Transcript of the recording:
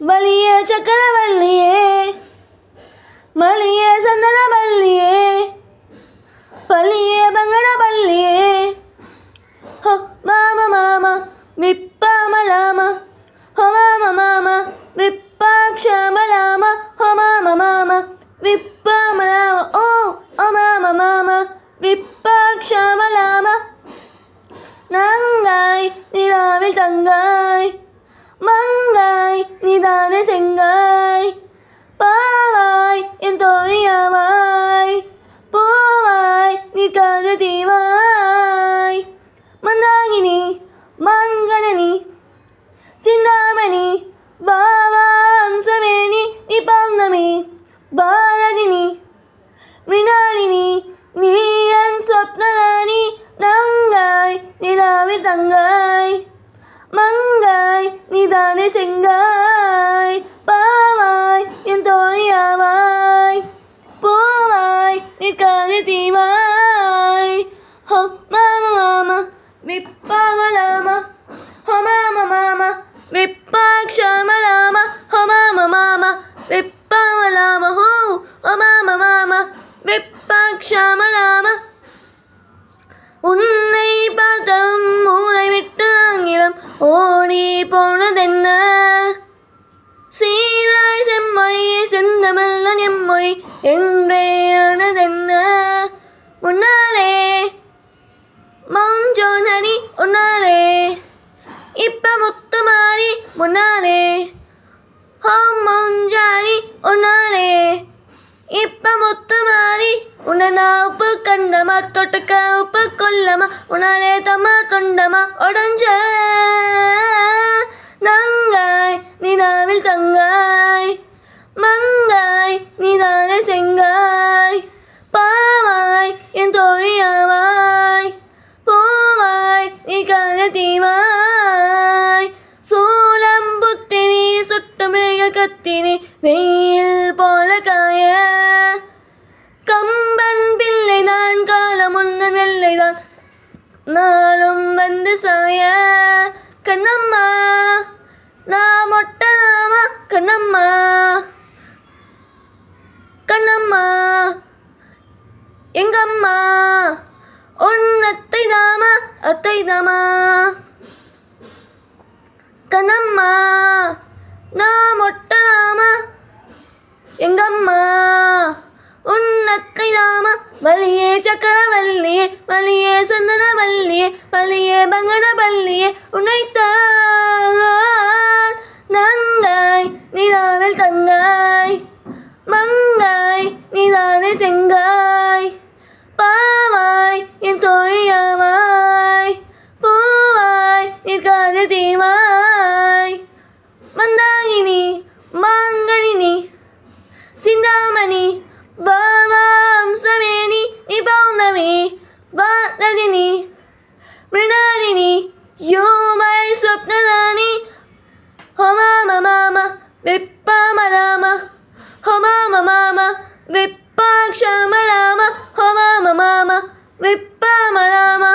வலியே சக்கரவல்லியே மலியே சந்தன பல்லியே பல்லியே பங்கட பல்லியே ஹோ மாமா மாமா விப்பாமலாமா ஹோ மாமா மாமா விப்பாக்ஷமலாமா ஹோ மாமா மாமா விப்பாமலாமா ஓ ஓ மாமா மாமா விப்பாக்ஷமலாமா நங்காய் நிலாவில் தங்காய் மங்காய் நிதான செங்காய் பாவாய் என் தோழியாவாய் பூவாய் நீ கருதிவாய் மந்தாகினி மங்கனனி சிந்தாமணி வாவாம்சமேனி நீ பௌர்ணமி பாரதினி மிருணாளினி நீ என் சொப்னராணி நங்காய் நிலாவில் தங்காய் மங்காய் நிதானே செங்காய் பாவாய் என் தோழியாவாய் பூவாய் நீ கருதிவாய் ஹோ மாமா மாமா விப்பாமலாமா ஹோ மாமா மாமா விப்பாக்ஷமலாமா ஹோ மாமா மாமா விப்பாமலாமா ஹோ ஓ மாமா மாமா விப்பாக்ஷமலாமா உன்னை பார்த்ததும் மூளை விட்டு ஆங்கிலம் ஓடி போனதென்ன சீராய் செம்மொழியே செந்தமிழ் எம்மொழி என்றே ஆனதென்ன முன்னாலே மௌஞ்சோனடி உன்னாலே இப்ப முத்து மாறி முன்னாலே ஹோம் மௌஞ்சாரி உன்னாலே இப்ப முத்து மாறி உன்னை நான் உப்பு கண்டமா தொட்டுக்க உப்பு கொல்லமா உன்னாலே தம்மா தொண்டமா உடஞ்ச நங்காய் நிலாவில் தங்காய் மங்காய் நிதான செங்காய் பாவாய் என் தோழியாவாய் பூவாய் நீ கருதிவாய் சூலம் புத்தினி சுட்டுமிழக கத்தினி வெயில் போல காய கம்பன் பிள்ளைதான் காலம் முன்ன வெள்ளைதான் நாளும் வந்து சாய கண்ணம்மா நான் மொட்டனாமா கண்ணம்மா கண்ணம்மா எங்கம்மா உன்னத்தை தாமா அத்தை தாமா கண்ணம்மா நான் மொட்டனாமா எங்கம்மா உன்னத்தை தாமா வலியே சக்கரவல்லியே மலியே சந்தன பல்லியே பல்லியே பங்கட பல்லியே உன்னைத்தான் நங்காய் நிலாவில் தங்காய் மங்காய் நிதான செங்காய் பாவாய் என் தோழியாவாய் பூவாய் நீ கருதிவாய் மந்தாகினி மாங்கனினி சிந்தாமணி வாவாம்சமேனி நீ பௌர்ணமி பாரதினி மிருணாளினி யூ மை ஸ்வப்னராணி ஹோ மாமா மாமா விப்பாமலாமா ஹோ மாமா மாமா விப்பாக்ஷமலாமா ஹோ மாமா மாமா விப்பாமலாமா